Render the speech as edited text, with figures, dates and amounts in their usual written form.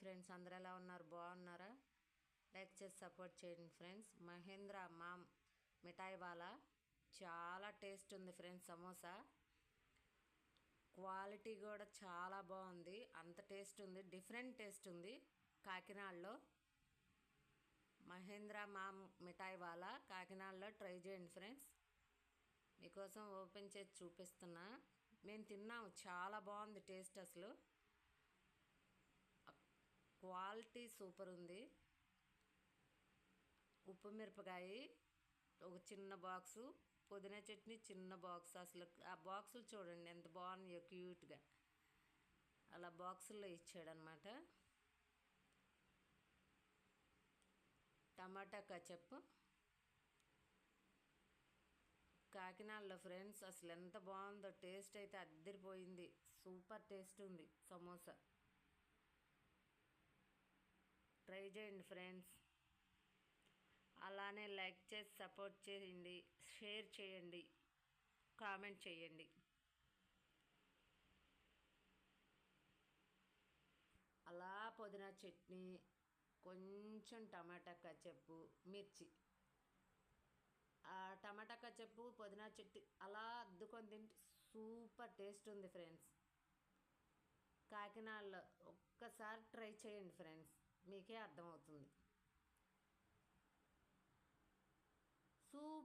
Friends, అందరూ ఎలా ఉన్నారు? బాగున్నారా? లైక్ చేసి సపోర్ట్ చేయండి ఫ్రెండ్స్. మహేంద్ర మామ్ మిఠాయి వాలా చాలా టేస్ట్ ఉంది ఫ్రెండ్స్. సమోసా క్వాలిటీ కూడా చాలా బాగుంది. అంత టేస్ట్ ఉంది, డిఫరెంట్ టేస్ట్ ఉంది. కాకినాడలో మహేంద్ర మామ్ మిఠాయి వాలా కాకినాడలో ట్రై చేయండి ఫ్రెండ్స్. మీకోసం ఓపెన్ చేసి చూపిస్తున్నా. మేము తిన్నాము, చాలా బాగుంది టేస్ట్. అసలు క్వాలిటీ సూపర్ ఉంది. ఉప్పు మిరపకాయ ఒక చిన్న బాక్సు, పుదీనా చట్నీ చిన్న బాక్స్. అసలు ఆ బాక్సులు చూడండి ఎంత బాగున్నాయో, క్యూట్గా అలా బాక్సుల్లో ఇచ్చాడనమాట. టమాటా కచప్ కాకినాడలో ఫ్రెండ్స్. అసలు ఎంత బాగుందో, టేస్ట్ అయితే అద్దరిపోయింది. సూపర్ టేస్ట్ ఉంది సమోసా. ట్రై చేయండి ఫ్రెండ్స్. అలానే లైక్ చేసి సపోర్ట్ చేయండి, షేర్ చేయండి, కామెంట్ చేయండి. అలా పుదీనా చట్నీ, కొంచెం టమాటా కచప్పు, మిర్చి. ఆ టమాటా కచప్పు, పుదీనా చట్నీ అలా అద్దుకొని తింటే సూపర్ టేస్ట్ ఉంది ఫ్రెండ్స్. కాకినాడలో ఒక్కసారి ట్రై చేయండి ఫ్రెండ్స్, మీకే అర్థమవుతుంది. సూప్